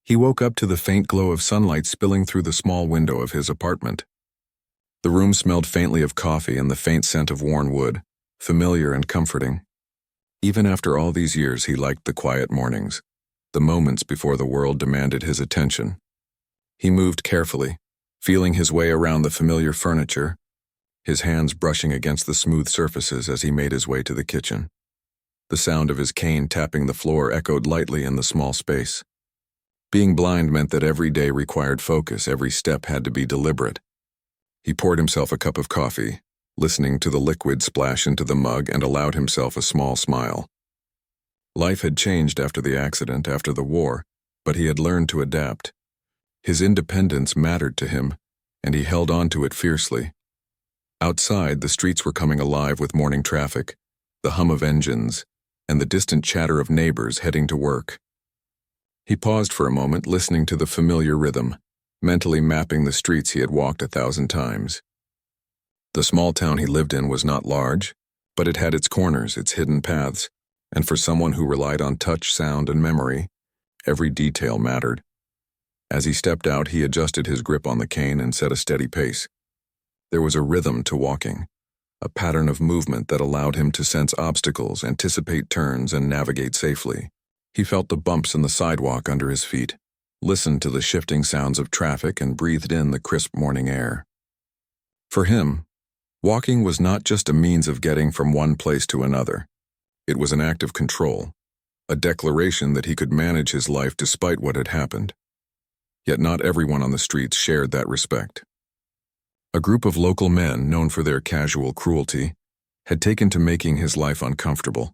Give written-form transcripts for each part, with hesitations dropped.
He woke up to the faint glow of sunlight spilling through the small window of his apartment. The room smelled faintly of coffee and the faint scent of worn wood, familiar and comforting. Even after all these years, he liked the quiet mornings, the moments before the world demanded his attention. He moved carefully, feeling his way around the familiar furniture, his hands brushing against the smooth surfaces as he made his way to the kitchen. The sound of his cane tapping the floor echoed lightly in the small space. Being blind meant that every day required focus, every step had to be deliberate. He poured himself a cup of coffee, listening to the liquid splash into the mug, and allowed himself a small smile. Life had changed after the accident, after the war, but he had learned to adapt. His independence mattered to him, and he held on to it fiercely. Outside, the streets were coming alive with morning traffic, the hum of engines, and the distant chatter of neighbors heading to work. He paused for a moment, listening to the familiar rhythm, mentally mapping the streets he had walked 1,000 times. The small town he lived in was not large, but it had its corners, its hidden paths, and for someone who relied on touch, sound, and memory, every detail mattered. As he stepped out, he adjusted his grip on the cane and set a steady pace. There was a rhythm to walking, a pattern of movement that allowed him to sense obstacles, anticipate turns, and navigate safely. He felt the bumps in the sidewalk under his feet, listened to the shifting sounds of traffic, and breathed in the crisp morning air. For him, walking was not just a means of getting from one place to another. It was an act of control, a declaration that he could manage his life despite what had happened. Yet not everyone on the streets shared that respect. A group of local men, known for their casual cruelty, had taken to making his life uncomfortable.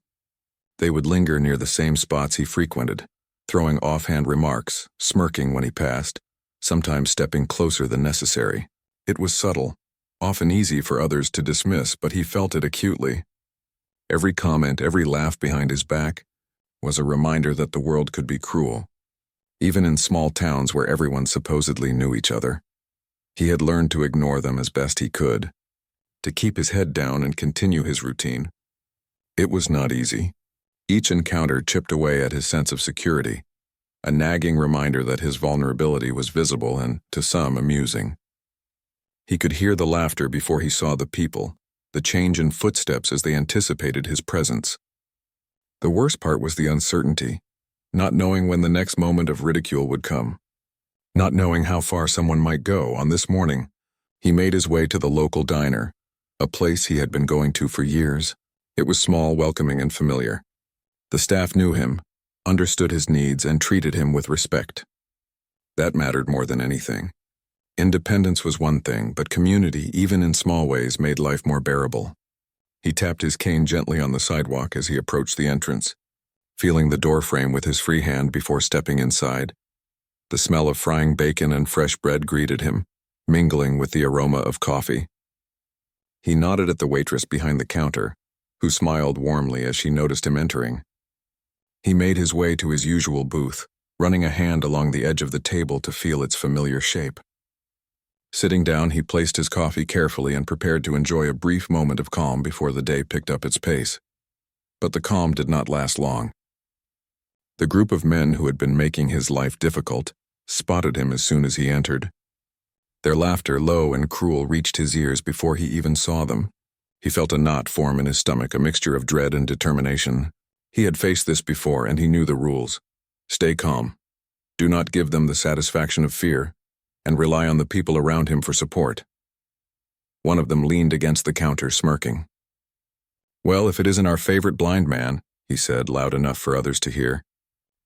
They would linger near the same spots he frequented, throwing offhand remarks, smirking when he passed, sometimes stepping closer than necessary. It was subtle, often easy for others to dismiss, but he felt it acutely. Every comment, every laugh behind his back, was a reminder that the world could be cruel, even in small towns where everyone supposedly knew each other. He had learned to ignore them as best he could, to keep his head down and continue his routine. It was not easy. Each encounter chipped away at his sense of security, a nagging reminder that his vulnerability was visible and, to some, amusing. He could hear the laughter before he saw the people, the change in footsteps as they anticipated his presence. The worst part was the uncertainty, not knowing when the next moment of ridicule would come, not knowing how far someone might go. On this morning, he made his way to the local diner, a place he had been going to for years. It was small, welcoming, and familiar. The staff knew him, understood his needs, and treated him with respect. That mattered more than anything. Independence was one thing, but community, even in small ways, made life more bearable. He tapped his cane gently on the sidewalk as he approached the entrance, feeling the doorframe with his free hand before stepping inside. The smell of frying bacon and fresh bread greeted him, mingling with the aroma of coffee. He nodded at the waitress behind the counter, who smiled warmly as she noticed him entering. He made his way to his usual booth, running a hand along the edge of the table to feel its familiar shape. Sitting down, he placed his coffee carefully and prepared to enjoy a brief moment of calm before the day picked up its pace. But the calm did not last long. The group of men who had been making his life difficult spotted him as soon as he entered. Their laughter, low and cruel, reached his ears before he even saw them. He felt a knot form in his stomach, a mixture of dread and determination. He had faced this before, and he knew the rules. Stay calm. Do not give them the satisfaction of fear, and rely on the people around him for support. One of them leaned against the counter, smirking. "Well, if it isn't our favorite blind man," he said, loud enough for others to hear.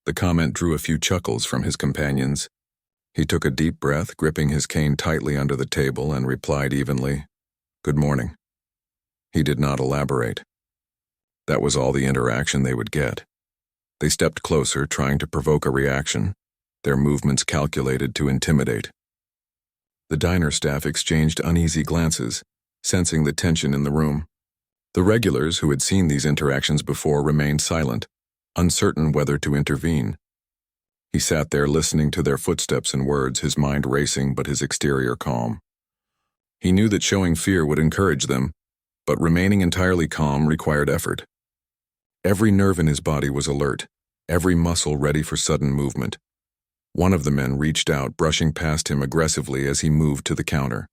The comment drew a few chuckles from his companions. He took a deep breath, gripping his cane tightly under the table, and replied evenly, "Good morning." He did not elaborate. That was all the interaction they would get. They stepped closer, trying to provoke a reaction, their movements calculated to intimidate. The diner staff exchanged uneasy glances, sensing the tension in the room. The regulars, who had seen these interactions before, remained silent, uncertain whether to intervene. He sat there listening to their footsteps and words, his mind racing but his exterior calm. He knew that showing fear would encourage them, but remaining entirely calm required effort. Every nerve in his body was alert, every muscle ready for sudden movement. One of the men reached out, brushing past him aggressively as he moved to the counter.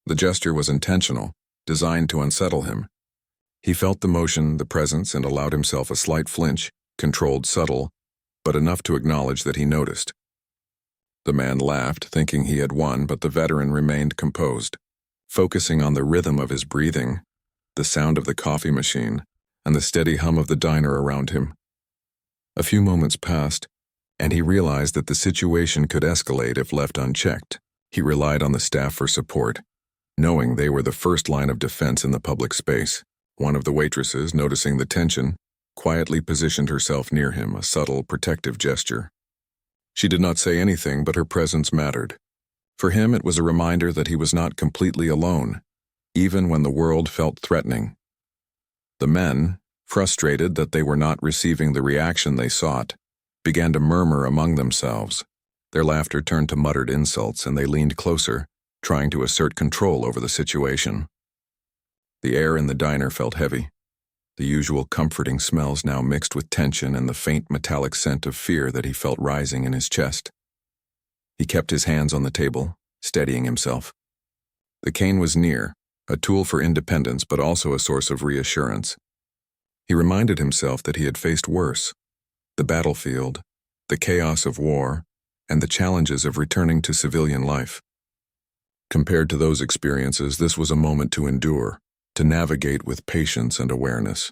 The gesture was intentional, designed to unsettle him. He felt the motion, the presence, and allowed himself a slight flinch, controlled, subtle, but enough to acknowledge that he noticed. The man laughed, thinking he had won, but the veteran remained composed, focusing on the rhythm of his breathing, the sound of the coffee machine, and the steady hum of the diner around him. A few moments passed, and he realized that the situation could escalate if left unchecked. He relied on the staff for support, knowing they were the first line of defense in the public space. One of the waitresses, noticing the tension, quietly positioned herself near him, a subtle, protective gesture. She did not say anything, but her presence mattered. For him, it was a reminder that he was not completely alone, even when the world felt threatening. The men, frustrated that they were not receiving the reaction they sought, began to murmur among themselves. Their laughter turned to muttered insults, and they leaned closer, trying to assert control over the situation. The air in the diner felt heavy. The usual comforting smells now mixed with tension and the faint metallic scent of fear that he felt rising in his chest. He kept his hands on the table, steadying himself. The cane was near, a tool for independence but also a source of reassurance. He reminded himself that he had faced worse: the battlefield, the chaos of war, and the challenges of returning to civilian life. Compared to those experiences, this was a moment to endure, to navigate with patience and awareness.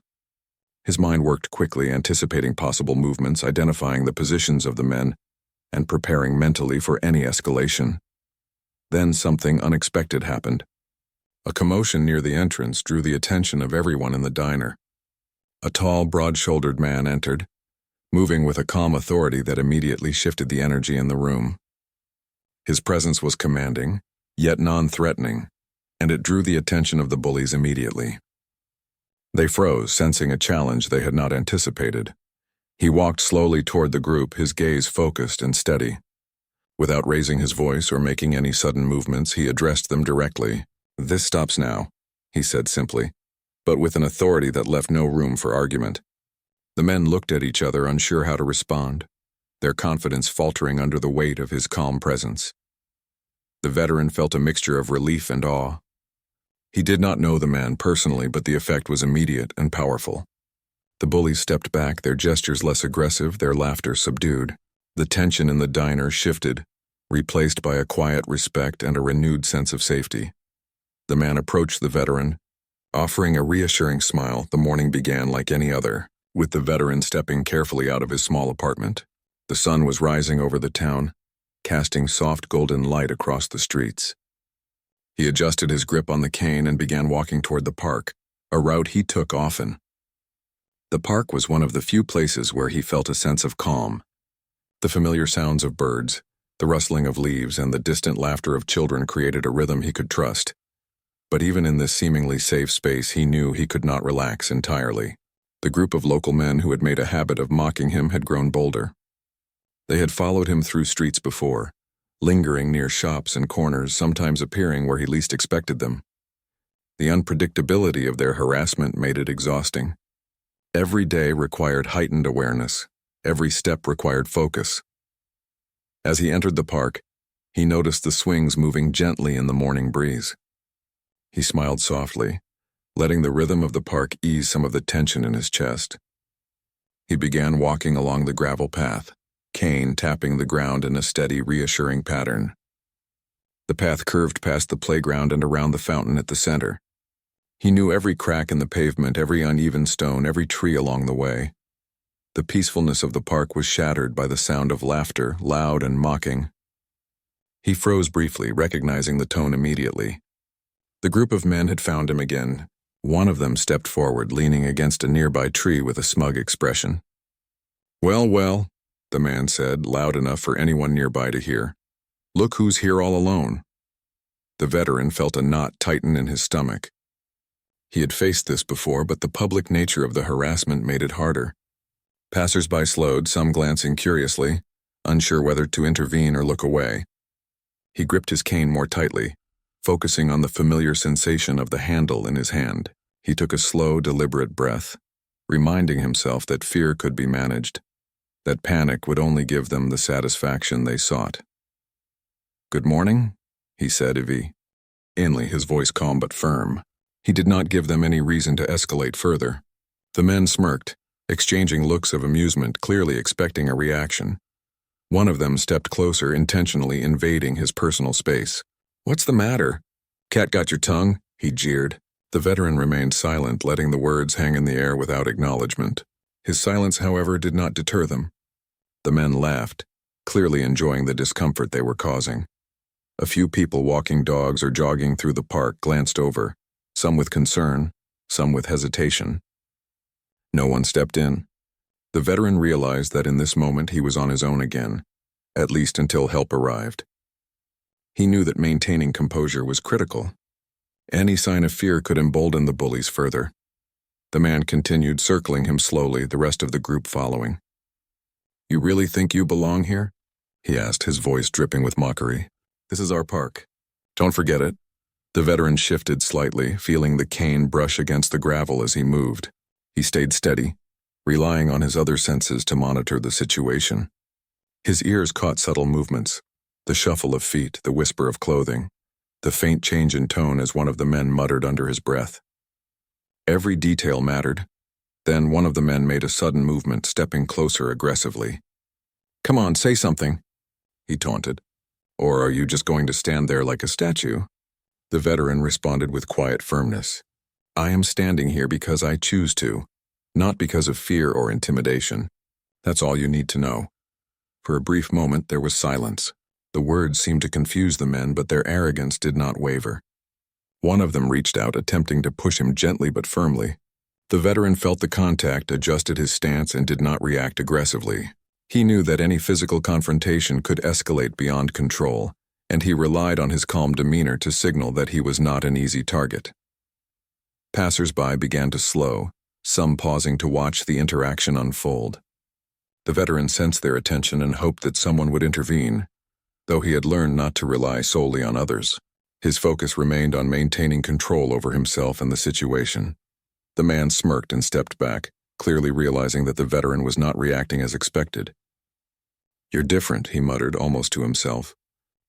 His mind worked quickly, anticipating possible movements, identifying the positions of the men, and preparing mentally for any escalation. Then something unexpected happened. A commotion near the entrance drew the attention of everyone in the diner. A tall, broad-shouldered man entered, moving with a calm authority that immediately shifted the energy in the room. His presence was commanding, yet non-threatening, and it drew the attention of the bullies immediately. They froze, sensing a challenge they had not anticipated. He walked slowly toward the group, his gaze focused and steady. Without raising his voice or making any sudden movements, he addressed them directly. "This stops now," he said simply, but with an authority that left no room for argument. The men looked at each other, unsure how to respond, their confidence faltering under the weight of his calm presence. The veteran felt a mixture of relief and awe. He did not know the man personally, but the effect was immediate and powerful. The bullies stepped back, their gestures less aggressive, their laughter subdued. The tension in the diner shifted, replaced by a quiet respect and a renewed sense of safety. The man approached the veteran, offering a reassuring smile. The morning began like any other, with the veteran stepping carefully out of his small apartment. The sun was rising over the town, casting soft golden light across the streets. He adjusted his grip on the cane and began walking toward the park, a route he took often. The park was one of the few places where he felt a sense of calm. The familiar sounds of birds, the rustling of leaves, and the distant laughter of children created a rhythm he could trust. But even in this seemingly safe space, he knew he could not relax entirely. The group of local men who had made a habit of mocking him had grown bolder. They had followed him through streets before, lingering near shops and corners, sometimes appearing where he least expected them. The unpredictability of their harassment made it exhausting. Every day required heightened awareness. Every step required focus. As he entered the park, he noticed the swings moving gently in the morning breeze. He smiled softly, letting the rhythm of the park ease some of the tension in his chest. He began walking along the gravel path, cane tapping the ground in a steady, reassuring pattern. The path curved past the playground and around the fountain at the center. He knew every crack in the pavement, every uneven stone, every tree along the way. The peacefulness of the park was shattered by the sound of laughter, loud and mocking. He froze briefly, recognizing the tone immediately. The group of men had found him again. One of them stepped forward, leaning against a nearby tree with a smug expression. "Well, well," the man said, loud enough for anyone nearby to hear. "Look who's here all alone." The veteran felt a knot tighten in his stomach. He had faced this before, but the public nature of the harassment made it harder. Passers-by slowed, some glancing curiously, unsure whether to intervene or look away. He gripped his cane more tightly, focusing on the familiar sensation of the handle in his hand. He took a slow, deliberate breath, reminding himself that fear could be managed. that panic would only give them the satisfaction they sought. "Good morning," he said inly, his voice calm but firm. He did not give them any reason to escalate further. The men smirked, exchanging looks of amusement, clearly expecting a reaction. One of them stepped closer, intentionally invading his personal space. "What's the matter? Cat got your tongue?" he jeered. The veteran remained silent, letting the words hang in the air without acknowledgement. His silence, however, did not deter them. The men laughed, clearly enjoying the discomfort they were causing. A few people walking dogs or jogging through the park glanced over, some with concern, some with hesitation. No one stepped in. The veteran realized that in this moment he was on his own again, at least until help arrived. He knew that maintaining composure was critical. Any sign of fear could embolden the bullies further. The man continued, circling him slowly, the rest of the group following. "You really think you belong here?" he asked, his voice dripping with mockery. "This is our park. Don't forget it." The veteran shifted slightly, feeling the cane brush against the gravel as he moved. He stayed steady, relying on his other senses to monitor the situation. His ears caught subtle movements, the shuffle of feet, the whisper of clothing, the faint change in tone as one of the men muttered under his breath. Every detail mattered. Then one of the men made a sudden movement, stepping closer aggressively. "Come on, say something," he taunted. "Or are you just going to stand there like a statue?" The veteran responded with quiet firmness. "I am standing here because I choose to, not because of fear or intimidation. That's all you need to know." For a brief moment there was silence. The words seemed to confuse the men, but their arrogance did not waver. One of them reached out, attempting to push him gently but firmly. The veteran felt the contact, adjusted his stance, and did not react aggressively. He knew that any physical confrontation could escalate beyond control, and he relied on his calm demeanor to signal that he was not an easy target. Passers-by began to slow, some pausing to watch the interaction unfold. The veteran sensed their attention and hoped that someone would intervene, though he had learned not to rely solely on others. His focus remained on maintaining control over himself and the situation. The man smirked and stepped back, clearly realizing that the veteran was not reacting as expected. "You're different," he muttered, almost to himself.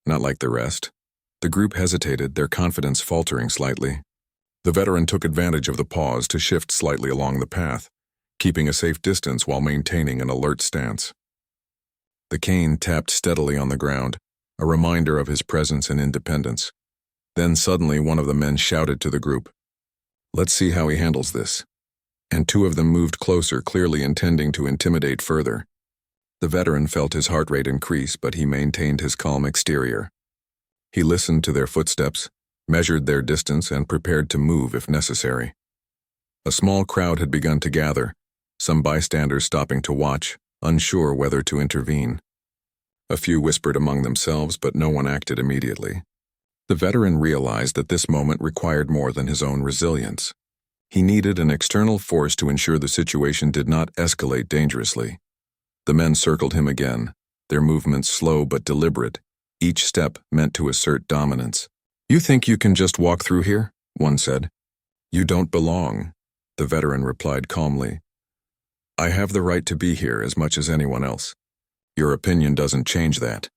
"Not like the rest." The group hesitated, their confidence faltering slightly. The veteran took advantage of the pause to shift slightly along the path, keeping a safe distance while maintaining an alert stance. The cane tapped steadily on the ground, a reminder of his presence and independence. Then suddenly one of the men shouted to the group, "Let's see how he handles this." And two of them moved closer, clearly intending to intimidate further. The veteran felt his heart rate increase, but he maintained his calm exterior. He listened to their footsteps, measured their distance, and prepared to move if necessary. A small crowd had begun to gather, some bystanders stopping to watch, unsure whether to intervene. A few whispered among themselves, but no one acted immediately. The veteran realized that this moment required more than his own resilience. He needed an external force to ensure the situation did not escalate dangerously. The men circled him again, their movements slow but deliberate, each step meant to assert dominance. "You think you can just walk through here?" one said. "You don't belong," the veteran replied calmly. "I have the right to be here as much as anyone else. Your opinion doesn't change that."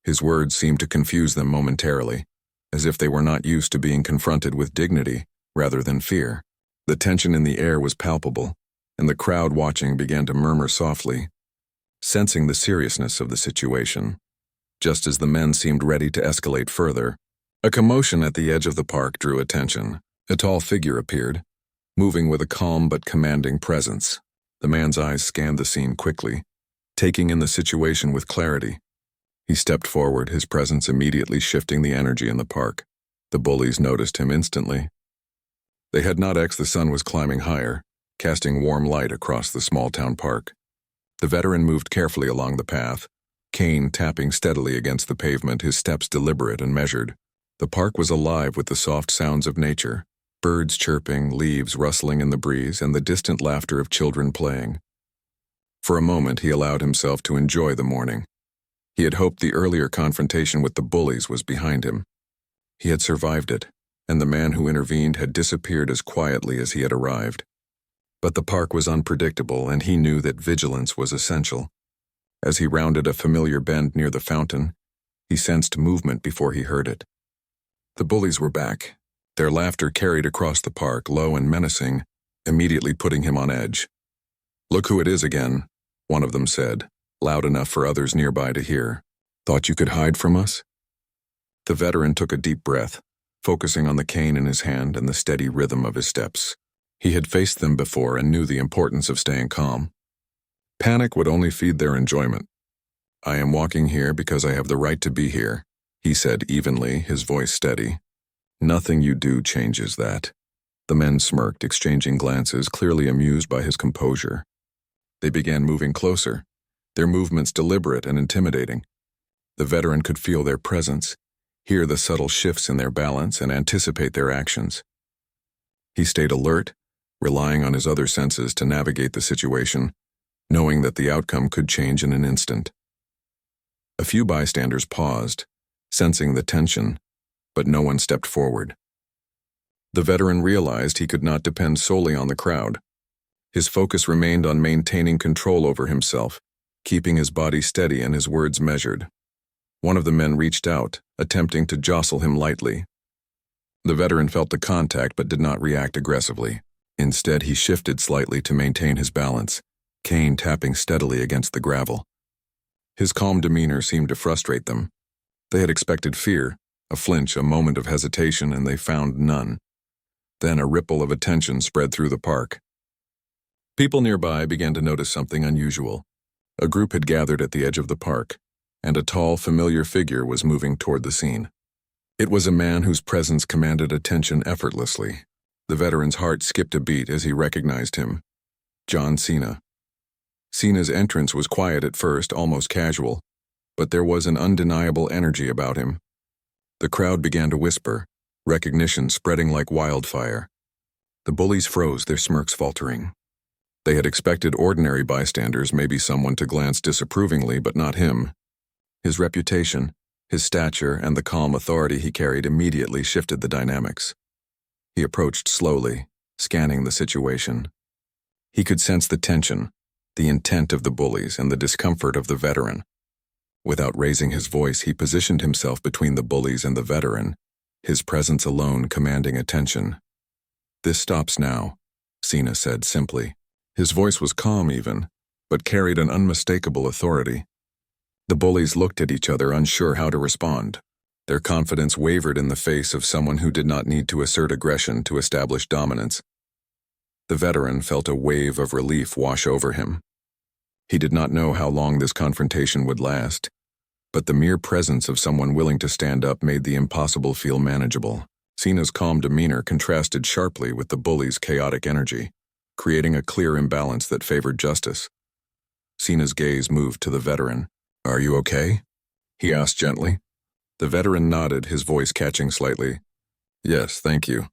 His words seemed to confuse them momentarily, as if they were not used to being confronted with dignity rather than fear. The tension in the air was palpable, and the crowd watching began to murmur softly, sensing the seriousness of the situation. Just as the men seemed ready to escalate further, a commotion at the edge of the park drew attention. A tall figure appeared, moving with a calm but commanding presence. The man's eyes scanned the scene quickly, taking in the situation with clarity. He stepped forward, his presence immediately shifting the energy in the park. The bullies noticed him instantly. They had not noticed the sun was climbing higher, casting warm light across the small-town park. The veteran moved carefully along the path, cane tapping steadily against the pavement, his steps deliberate and measured. The park was alive with the soft sounds of nature, birds chirping, leaves rustling in the breeze, and the distant laughter of children playing. For a moment he allowed himself to enjoy the morning. He had hoped the earlier confrontation with the bullies was behind him. He had survived it, and the man who intervened had disappeared as quietly as he had arrived. But the park was unpredictable, and he knew that vigilance was essential. As he rounded a familiar bend near the fountain, he sensed movement before he heard it. The bullies were back. Their laughter carried across the park, low and menacing, immediately putting him on edge. "Look who it is again," one of them said, loud enough for others nearby to hear. "Thought you could hide from us?" The veteran took a deep breath, focusing on the cane in his hand and the steady rhythm of his steps. He had faced them before and knew the importance of staying calm. Panic would only feed their enjoyment. "I am walking here because I have the right to be here," he said evenly, his voice steady. "Nothing you do changes that." The men smirked, exchanging glances, clearly amused by his composure. They began moving closer, their movements deliberate and intimidating. The veteran could feel their presence, hear the subtle shifts in their balance, and anticipate their actions. He stayed alert, relying on his other senses to navigate the situation, knowing that the outcome could change in an instant. A few bystanders paused, sensing the tension, but no one stepped forward. The veteran realized he could not depend solely on the crowd. His focus remained on maintaining control over himself, keeping his body steady and his words measured. One of the men reached out, attempting to jostle him lightly. The veteran felt the contact but did not react aggressively. Instead, he shifted slightly to maintain his balance, cane tapping steadily against the gravel. His calm demeanor seemed to frustrate them. They had expected fear, a flinch, a moment of hesitation, and they found none. Then a ripple of attention spread through the park. People nearby began to notice something unusual. A group had gathered at the edge of the park, and a tall, familiar figure was moving toward the scene. It was a man whose presence commanded attention effortlessly. The veteran's heart skipped a beat as he recognized him. John Cena. Cena's entrance was quiet at first, almost casual, but there was an undeniable energy about him. The crowd began to whisper, recognition spreading like wildfire. The bullies froze, their smirks faltering. They had expected ordinary bystanders, maybe someone to glance disapprovingly, but not him. His reputation, his stature, and the calm authority he carried immediately shifted the dynamics. He approached slowly, scanning the situation. He could sense the tension, the intent of the bullies, and the discomfort of the veteran. Without raising his voice, he positioned himself between the bullies and the veteran, his presence alone commanding attention. "This stops now," Cena said simply. His voice was calm even, but carried an unmistakable authority. The bullies looked at each other, unsure how to respond. Their confidence wavered in the face of someone who did not need to assert aggression to establish dominance. The veteran felt a wave of relief wash over him. He did not know how long this confrontation would last, but the mere presence of someone willing to stand up made the impossible feel manageable. Cena's calm demeanor contrasted sharply with the bullies' chaotic energy, creating a clear imbalance that favored justice. Cena's gaze moved to the veteran. "Are you okay?" he asked gently. The veteran nodded, his voice catching slightly. "Yes, thank you."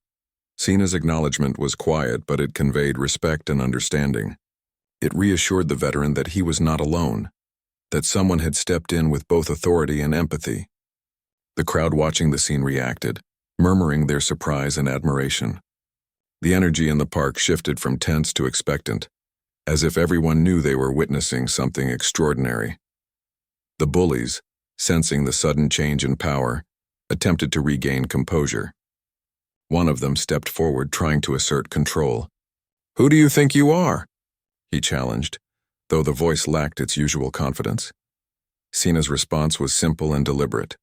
Cena's acknowledgement was quiet, but it conveyed respect and understanding. It reassured the veteran that he was not alone, that someone had stepped in with both authority and empathy. The crowd watching the scene reacted, murmuring their surprise and admiration. The energy in the park shifted from tense to expectant, as if everyone knew they were witnessing something extraordinary. The bullies, sensing the sudden change in power, attempted to regain composure. One of them stepped forward, trying to assert control. "Who do you think you are?" he challenged, though the voice lacked its usual confidence. Cena's response was simple and deliberate.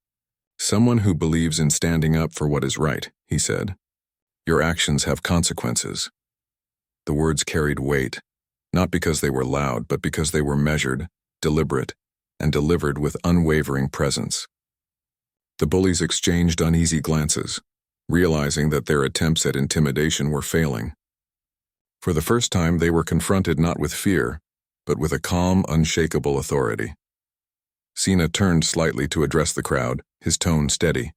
"Someone who believes in standing up for what is right," he said. "Your actions have consequences." The words carried weight, not because they were loud, but because they were measured, deliberate, and delivered with unwavering presence. The bullies exchanged uneasy glances, realizing that their attempts at intimidation were failing. For the first time, they were confronted not with fear, but with a calm, unshakable authority. Cena turned slightly to address the crowd, his tone steady.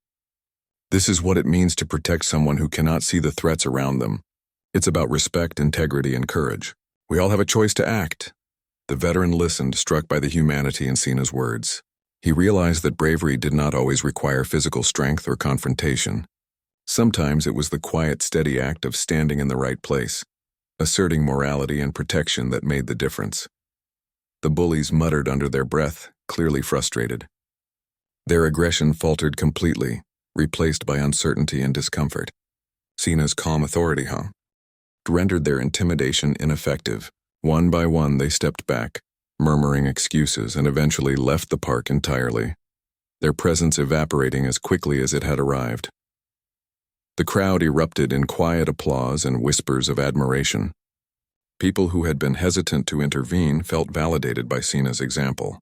"This is what it means to protect someone who cannot see the threats around them. It's about respect, integrity, and courage. We all have a choice to act." The veteran listened, struck by the humanity in Cena's words. He realized that bravery did not always require physical strength or confrontation. Sometimes it was the quiet, steady act of standing in the right place, asserting morality and protection that made the difference. The bullies muttered under their breath, clearly frustrated. Their aggression faltered completely, replaced by uncertainty and discomfort. Cena's calm authority rendered their intimidation ineffective. One by one they stepped back, murmuring excuses, and eventually left the park entirely, their presence evaporating as quickly as it had arrived. The crowd erupted in quiet applause and whispers of admiration. People who had been hesitant to intervene felt validated by Cena's example.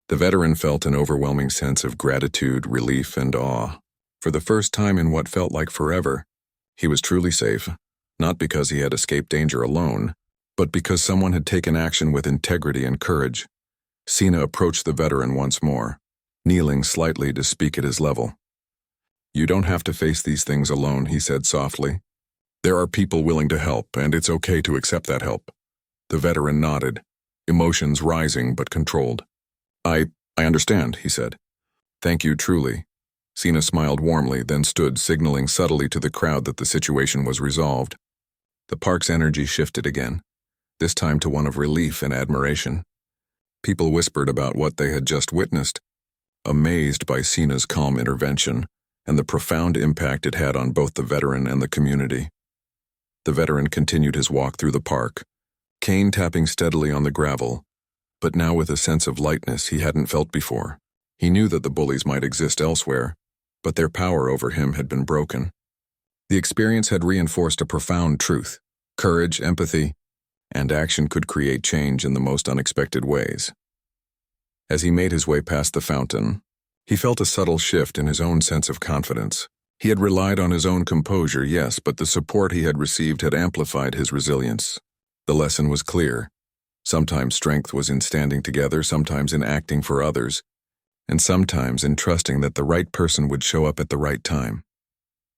The veteran felt an overwhelming sense of gratitude, relief, and awe. For the first time in what felt like forever, he was truly safe, not because he had escaped danger alone, but because someone had taken action with integrity and courage. Cena approached the veteran once more, kneeling slightly to speak at his level. "You don't have to face these things alone," he said softly. "There are people willing to help, and it's okay to accept that help." The veteran nodded, emotions rising but controlled. I understand," he said. "Thank you, truly." Cena smiled warmly, then stood, signaling subtly to the crowd that the situation was resolved. The park's energy shifted again, this time to one of relief and admiration. People whispered about what they had just witnessed, amazed by Cena's calm intervention and the profound impact it had on both the veteran and the community. The veteran continued his walk through the park, cane tapping steadily on the gravel, but now with a sense of lightness he hadn't felt before. He knew that the bullies might exist elsewhere, but their power over him had been broken. The experience had reinforced a profound truth: courage, empathy, and action could create change in the most unexpected ways. As he made his way past the fountain, he felt a subtle shift in his own sense of confidence. He had relied on his own composure, yes, but the support he had received had amplified his resilience. The lesson was clear. Sometimes strength was in standing together, sometimes in acting for others, and sometimes in trusting that the right person would show up at the right time.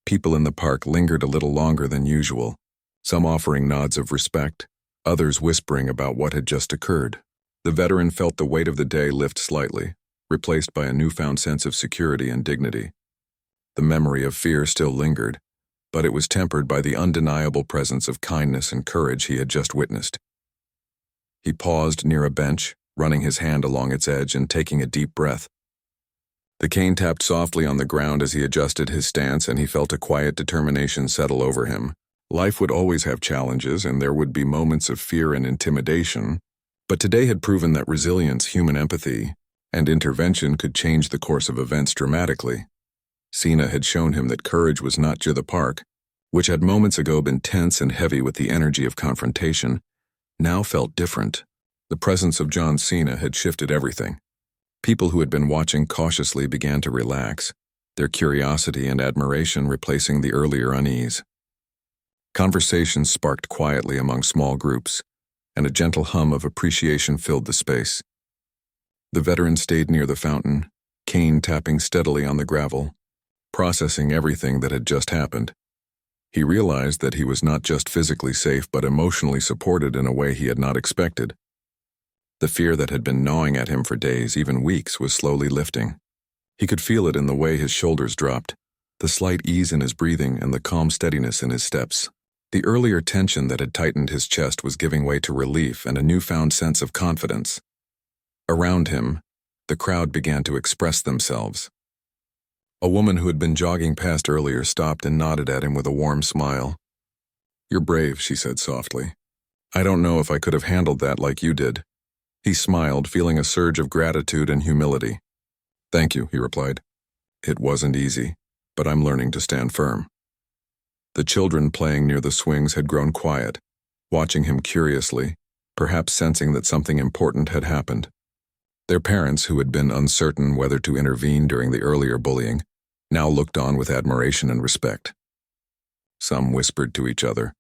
People in the park lingered a little longer than usual, some offering nods of respect, others whispering about what had just occurred. The veteran felt the weight of the day lift slightly, replaced by a newfound sense of security and dignity. The memory of fear still lingered, but it was tempered by the undeniable presence of kindness and courage he had just witnessed. He paused near a bench, running his hand along its edge and taking a deep breath. The cane tapped softly on the ground as he adjusted his stance, and he felt a quiet determination settle over him. Life would always have challenges, and there would be moments of fear and intimidation, but today had proven that resilience, human empathy, and intervention could change the course of events dramatically. Cena had shown him that courage was not just the park, which had moments ago been tense and heavy with the energy of confrontation, now felt different. The presence of John Cena had shifted everything. People who had been watching cautiously began to relax, their curiosity and admiration replacing the earlier unease. Conversations sparked quietly among small groups, and a gentle hum of appreciation filled the space. The veteran stayed near the fountain, cane tapping steadily on the gravel, processing everything that had just happened. He realized that he was not just physically safe but emotionally supported in a way he had not expected. The fear that had been gnawing at him for days, even weeks, was slowly lifting. He could feel it in the way his shoulders dropped, the slight ease in his breathing and the calm steadiness in his steps. The earlier tension that had tightened his chest was giving way to relief and a newfound sense of confidence. Around him, the crowd began to express themselves. A woman who had been jogging past earlier stopped and nodded at him with a warm smile. "You're brave," she said softly. "I don't know if I could have handled that like you did." He smiled, feeling a surge of gratitude and humility. "Thank you," he replied. "It wasn't easy, but I'm learning to stand firm." The children playing near the swings had grown quiet, watching him curiously, perhaps sensing that something important had happened. Their parents, who had been uncertain whether to intervene during the earlier bullying, now looked on with admiration and respect. Some whispered to each other,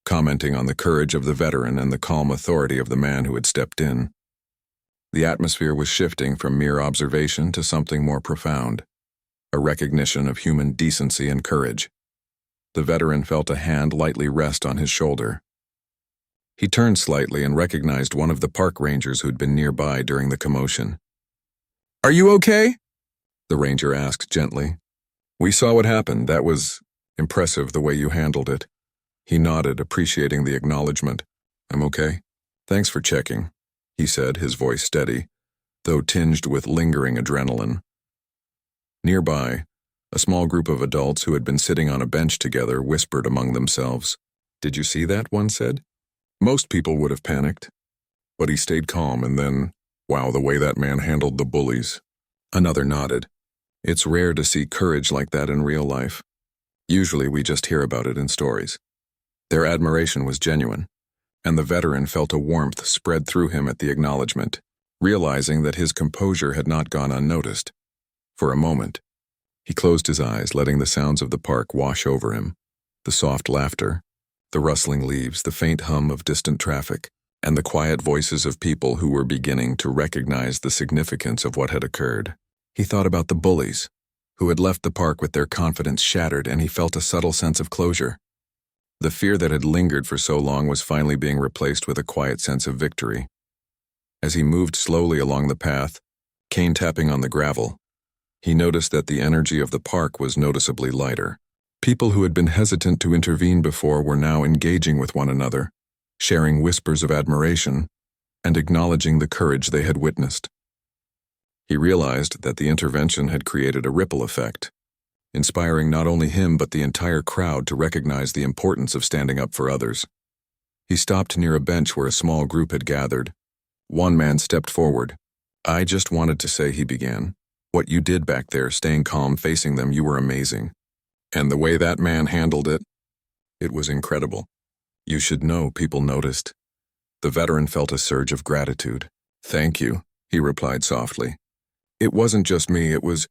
commenting on the courage of the veteran and the calm authority of the man who had stepped in. The atmosphere was shifting from mere observation to something more profound, a recognition of human decency and courage. The veteran felt a hand lightly rest on his shoulder. He turned slightly and recognized one of the park rangers who'd been nearby during the commotion. "Are you okay?" the ranger asked gently. "We saw what happened. That was impressive the way you handled it." He nodded, appreciating the acknowledgement. "I'm okay. Thanks for checking," he said, his voice steady, though tinged with lingering adrenaline. Nearby, a small group of adults who had been sitting on a bench together whispered among themselves. "Did you see that?" one said. Most people would have panicked, but he stayed calm, and then, wow, the way that man handled the bullies. Another nodded. It's rare to see courage like that in real life. Usually we just hear about it in stories. Their admiration was genuine, and the veteran felt a warmth spread through him at the acknowledgement, realizing that his composure had not gone unnoticed. For a moment, he closed his eyes, letting the sounds of the park wash over him. The soft laughter, the rustling leaves, the faint hum of distant traffic, and the quiet voices of people who were beginning to recognize the significance of what had occurred. He thought about the bullies, who had left the park with their confidence shattered, and he felt a subtle sense of closure. The fear that had lingered for so long was finally being replaced with a quiet sense of victory. As he moved slowly along the path, cane tapping on the gravel, he noticed that the energy of the park was noticeably lighter. People who had been hesitant to intervene before were now engaging with one another, sharing whispers of admiration, and acknowledging the courage they had witnessed. He realized that the intervention had created a ripple effect, inspiring not only him but the entire crowd to recognize the importance of standing up for others. He stopped near a bench where a small group had gathered. One man stepped forward. "I just wanted to say," he began, "what you did back there, staying calm, facing them, you were amazing. And the way that man handled it, it was incredible. You should know people noticed." The veteran felt a surge of gratitude. "Thank you," he replied softly. "It wasn't just me, it was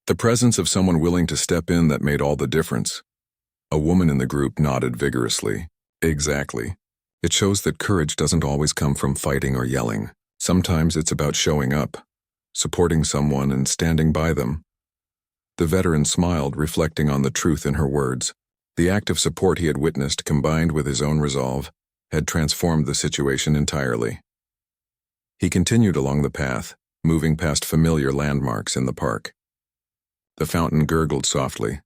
the presence of someone willing to step in that made all the difference." A woman in the group nodded vigorously. "Exactly. It shows that courage doesn't always come from fighting or yelling. Sometimes it's about showing up, supporting someone, and standing by them." The veteran smiled, reflecting on the truth in her words. The act of support he had witnessed, combined with his own resolve, had transformed the situation entirely. He continued along the path, moving past familiar landmarks in the park. The fountain gurgled softly,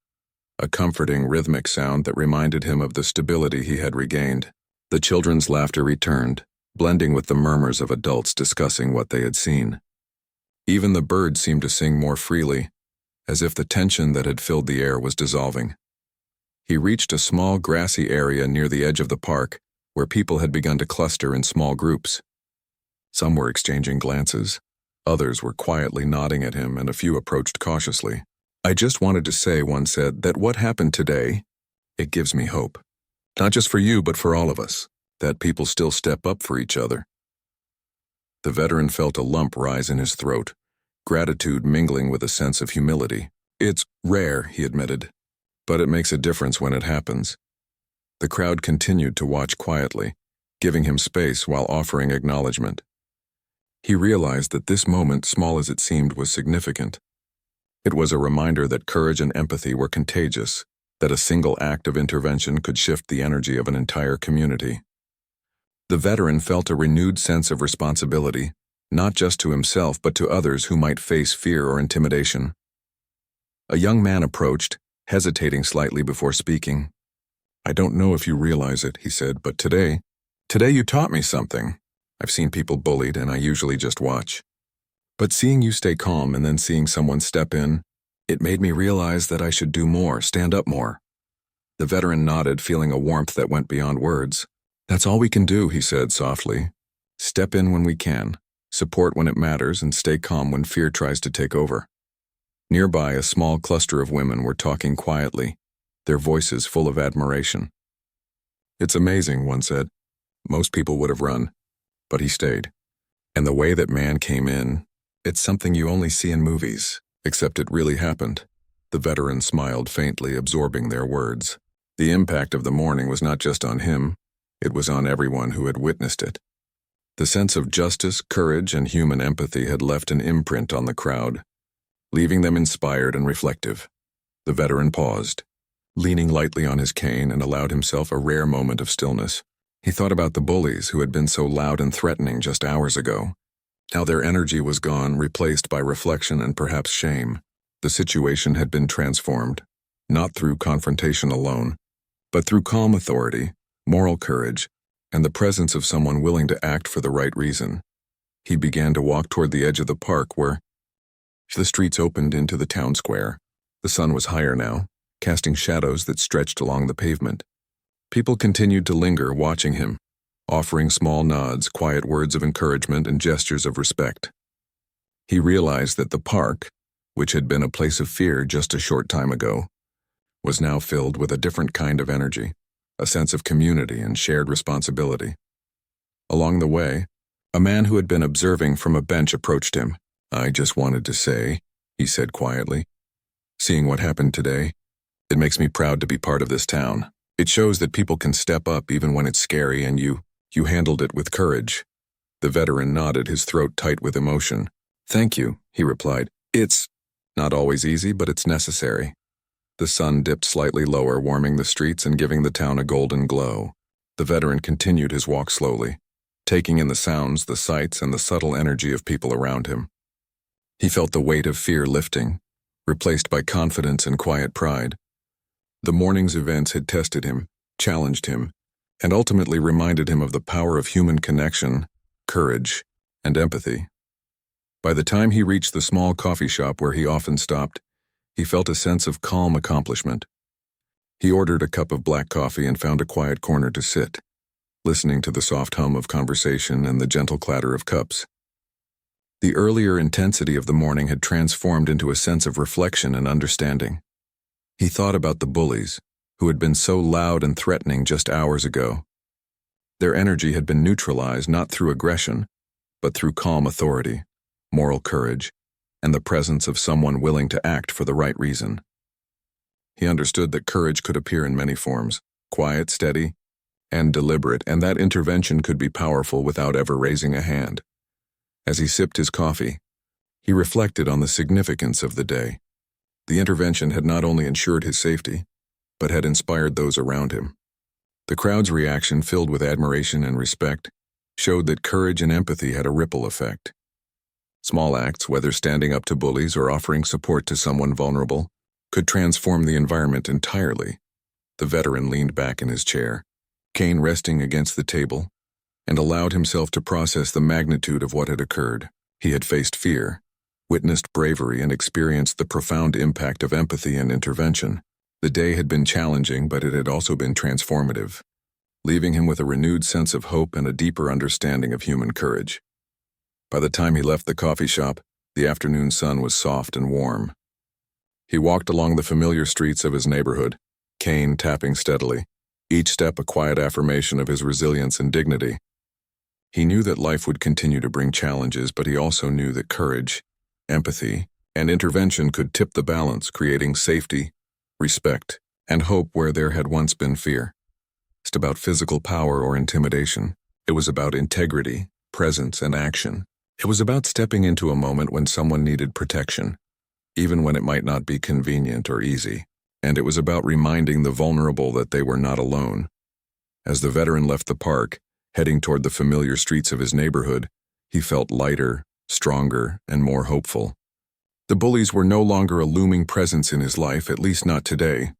a comforting, rhythmic sound that reminded him of the stability he had regained. The children's laughter returned, blending with the murmurs of adults discussing what they had seen. Even the birds seemed to sing more freely, as if the tension that had filled the air was dissolving. He reached a small grassy area near the edge of the park, where people had begun to cluster in small groups. Some were exchanging glances. Others were quietly nodding at him, and a few approached cautiously. "I just wanted to say," one said, "that what happened today, it gives me hope. Not just for you, but for all of us, that people still step up for each other." The veteran felt a lump rise in his throat, gratitude mingling with a sense of humility. "It's rare," he admitted, "but it makes a difference when it happens." The crowd continued to watch quietly, giving him space while offering acknowledgement. He realized that this moment, small as it seemed, was significant. It was a reminder that courage and empathy were contagious, that a single act of intervention could shift the energy of an entire community. The veteran felt a renewed sense of responsibility, not just to himself but to others who might face fear or intimidation. A young man approached, hesitating slightly before speaking. "I don't know if you realize it," he said, "but today you taught me something. I've seen people bullied, and I usually just watch. But seeing you stay calm and then seeing someone step in, it made me realize that I should do more, stand up more." The veteran nodded, feeling a warmth that went beyond words. "That's all we can do," he said softly. "Step in when we can, support when it matters, and stay calm when fear tries to take over." Nearby, a small cluster of women were talking quietly, their voices full of admiration. "It's amazing," one said. "Most people would have run, but he stayed. And the way that man came in, it's something you only see in movies, except it really happened." The veteran smiled faintly, absorbing their words. The impact of the morning was not just on him, it was on everyone who had witnessed it. The sense of justice, courage, and human empathy had left an imprint on the crowd, leaving them inspired and reflective. The veteran paused, leaning lightly on his cane, and allowed himself a rare moment of stillness. He thought about the bullies who had been so loud and threatening just hours ago. Now their energy was gone, replaced by reflection and perhaps shame. The situation had been transformed, not through confrontation alone, but through calm authority, moral courage, and the presence of someone willing to act for the right reason. He began to walk toward the edge of the park where the streets opened into the town square. The sun was higher now, casting shadows that stretched along the pavement. People continued to linger, watching him, offering small nods, quiet words of encouragement, and gestures of respect. He realized that the park, which had been a place of fear just a short time ago, was now filled with a different kind of energy, a sense of community and shared responsibility. Along the way, a man who had been observing from a bench approached him. "I just wanted to say," he said quietly, "seeing what happened today, it makes me proud to be part of this town. It shows that people can step up even when it's scary, and you handled it with courage." The veteran nodded, his throat tight with emotion. "Thank you," he replied. "It's not always easy, but it's necessary." The sun dipped slightly lower, warming the streets and giving the town a golden glow. The veteran continued his walk slowly, taking in the sounds, the sights, and the subtle energy of people around him. He felt the weight of fear lifting, replaced by confidence and quiet pride. The morning's events had tested him, challenged him, and ultimately reminded him of the power of human connection, courage, and empathy. By the time he reached the small coffee shop where he often stopped, he felt a sense of calm accomplishment. He ordered a cup of black coffee and found a quiet corner to sit, listening to the soft hum of conversation and the gentle clatter of cups. The earlier intensity of the morning had transformed into a sense of reflection and understanding. He thought about the bullies, who had been so loud and threatening just hours ago. Their energy had been neutralized not through aggression, but through calm authority, moral courage, and the presence of someone willing to act for the right reason. He understood that courage could appear in many forms, quiet, steady, and deliberate, and that intervention could be powerful without ever raising a hand. As he sipped his coffee, he reflected on the significance of the day. The intervention had not only ensured his safety, but had inspired those around him. The crowd's reaction, filled with admiration and respect, showed that courage and empathy had a ripple effect. Small acts, whether standing up to bullies or offering support to someone vulnerable, could transform the environment entirely. The veteran leaned back in his chair, cane resting against the table, and allowed himself to process the magnitude of what had occurred. He had faced fear, witnessed bravery, and experienced the profound impact of empathy and intervention. The day had been challenging, but it had also been transformative, leaving him with a renewed sense of hope and a deeper understanding of human courage. By the time he left the coffee shop, the afternoon sun was soft and warm. He walked along the familiar streets of his neighborhood, cane tapping steadily, each step a quiet affirmation of his resilience and dignity. He knew that life would continue to bring challenges, but he also knew that courage, empathy, and intervention could tip the balance, creating safety, respect, and hope where there had once been fear. It wasn't about physical power or intimidation. It was about integrity, presence, and action. It was about stepping into a moment when someone needed protection, even when it might not be convenient or easy. And it was about reminding the vulnerable that they were not alone. As the veteran left the park, heading toward the familiar streets of his neighborhood, he felt lighter, stronger, and more hopeful. The bullies were no longer a looming presence in his life, at least not today.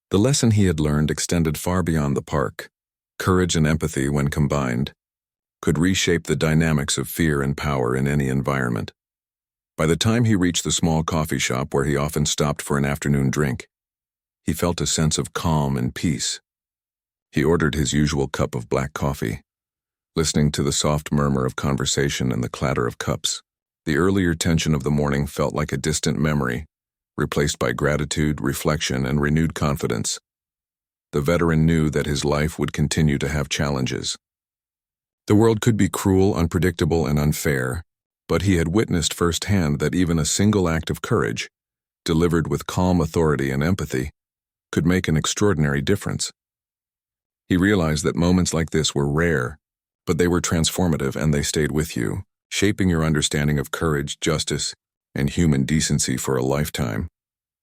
The lesson he had learned extended far beyond the park. Courage and empathy, when combined, could reshape the dynamics of fear and power in any environment. By the time he reached the small coffee shop where he often stopped for an afternoon drink, he felt a sense of calm and peace. He ordered his usual cup of black coffee, listening to the soft murmur of conversation and the clatter of cups. The earlier tension of the morning felt like a distant memory, replaced by gratitude, reflection, and renewed confidence. The veteran knew that his life would continue to have challenges. The world could be cruel, unpredictable, and unfair, but he had witnessed firsthand that even a single act of courage, delivered with calm authority and empathy, could make an extraordinary difference. He realized that moments like this were rare, but they were transformative, and they stayed with you, shaping your understanding of courage, justice, and human decency for a lifetime.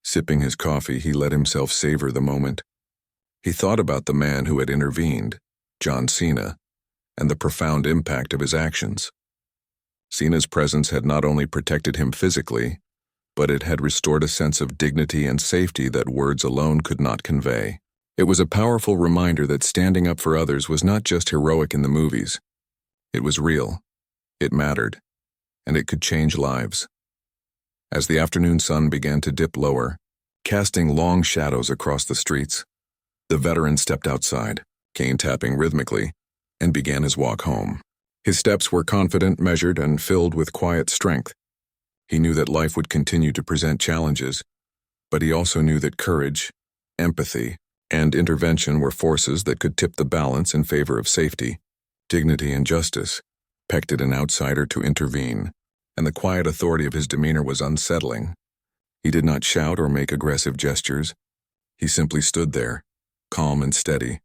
Sipping his coffee, he let himself savor the moment. He thought about the man who had intervened, Cena, and the profound impact of his actions. Cena's presence had not only protected him physically, but it had restored a sense of dignity and safety that words alone could not convey. It was a powerful reminder that standing up for others was not just heroic in the movies. It was real, it mattered, and it could change lives. As the afternoon sun began to dip lower, casting long shadows across the streets, the veteran stepped outside, cane tapping rhythmically, and began his walk home. His steps were confident, measured, and filled with quiet strength. He knew that life would continue to present challenges, but he also knew that courage, empathy, and intervention were forces that could tip the balance in favor of safety, dignity, and justice, expected an outsider to intervene, and the quiet authority of his demeanor was unsettling. He did not shout or make aggressive gestures. He simply stood there, calm and steady,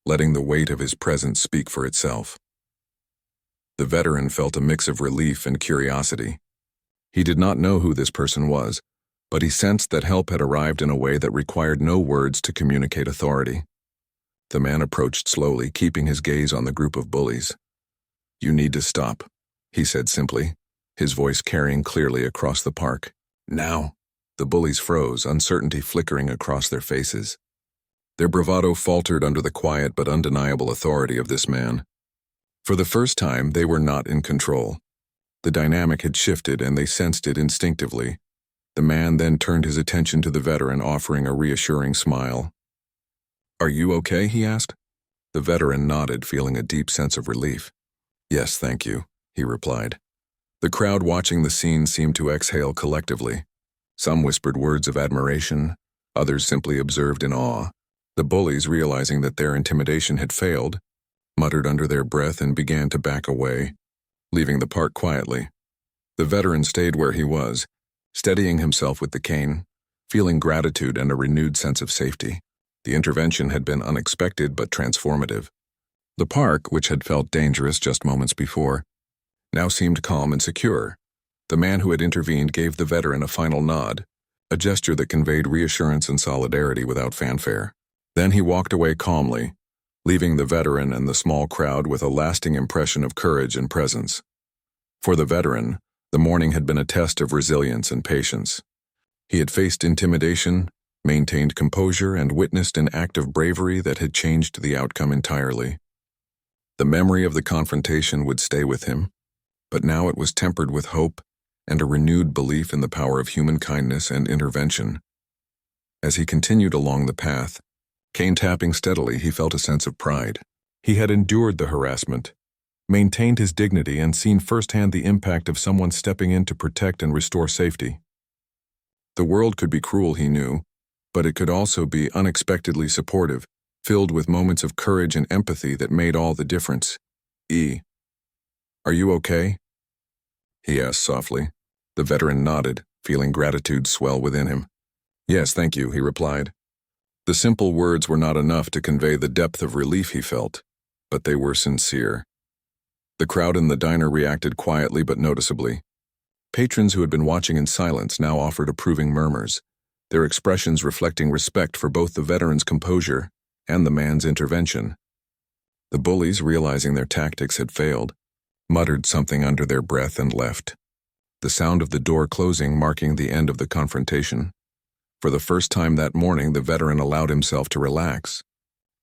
letting the weight of his presence speak for itself. The veteran felt a mix of relief and curiosity. He did not know who this person was, but he sensed that help had arrived in a way that required no words to communicate authority. The man approached slowly, keeping his gaze on the group of bullies. "You need to stop," he said simply, his voice carrying clearly across the park. "Now." The bullies froze, uncertainty flickering across their faces. Their bravado faltered under the quiet but undeniable authority of this man. For the first time, they were not in control. The dynamic had shifted, and they sensed it instinctively. The man then turned his attention to the veteran, offering a reassuring smile. "Are you okay?" he asked. The veteran nodded, feeling a deep sense of relief. "Yes, thank you," he replied. The crowd watching the scene seemed to exhale collectively. Some whispered words of admiration, others simply observed in awe. The bullies, realizing that their intimidation had failed, muttered under their breath and began to back away, leaving the park quietly. The veteran stayed where he was, steadying himself with the cane, feeling gratitude and a renewed sense of safety. The intervention had been unexpected but transformative. The park, which had felt dangerous just moments before, now seemed calm and secure. The man who had intervened gave the veteran a final nod, a gesture that conveyed reassurance and solidarity without fanfare. Then he walked away calmly, leaving the veteran and the small crowd with a lasting impression of courage and presence. For the veteran, the morning had been a test of resilience and patience. He had faced intimidation, maintained composure, and witnessed an act of bravery that had changed the outcome entirely. The memory of the confrontation would stay with him, but now it was tempered with hope and a renewed belief in the power of human kindness and intervention. As he continued along the path, cane tapping steadily, he felt a sense of pride. He had endured the harassment, maintained his dignity, and seen firsthand the impact of someone stepping in to protect and restore safety. The world could be cruel, he knew, but it could also be unexpectedly supportive, filled with moments of courage and empathy that made all the difference. "Are you okay?" he asked softly. The veteran nodded, feeling gratitude swell within him. "Yes, thank you," he replied. The simple words were not enough to convey the depth of relief he felt, but they were sincere. The crowd in the diner reacted quietly but noticeably. Patrons who had been watching in silence now offered approving murmurs, their expressions reflecting respect for both the veteran's composure and the man's intervention. The bullies, realizing their tactics had failed, muttered something under their breath and left, the sound of the door closing marking the end of the confrontation. For the first time that morning, the veteran allowed himself to relax.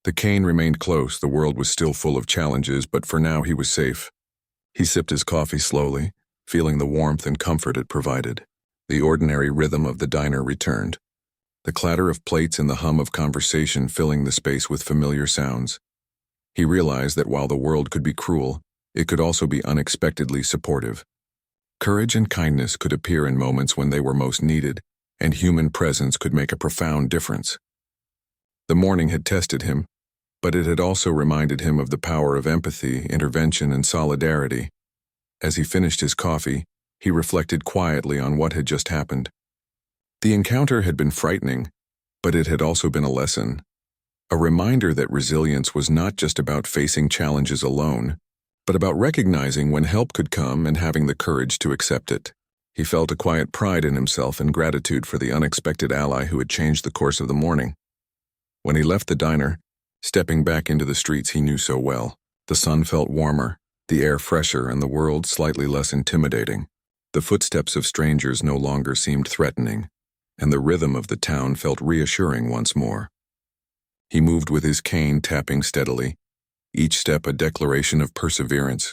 The cane remained close, the world was still full of challenges, but for now he was safe. He sipped his coffee slowly, feeling the warmth and comfort it provided. The ordinary rhythm of the diner returned, the clatter of plates and the hum of conversation filling the space with familiar sounds. He realized that while the world could be cruel, it could also be unexpectedly supportive. Courage and kindness could appear in moments when they were most needed, and human presence could make a profound difference. The morning had tested him, but it had also reminded him of the power of empathy, intervention, and solidarity. As he finished his coffee, he reflected quietly on what had just happened. The encounter had been frightening, but it had also been a lesson, a reminder that resilience was not just about facing challenges alone, but about recognizing when help could come and having the courage to accept it. He felt a quiet pride in himself and gratitude for the unexpected ally who had changed the course of the morning. When he left the diner, stepping back into the streets he knew so well, the sun felt warmer, the air fresher, and the world slightly less intimidating. The footsteps of strangers no longer seemed threatening, and the rhythm of the town felt reassuring once more. He moved with his cane tapping steadily, each step a declaration of perseverance.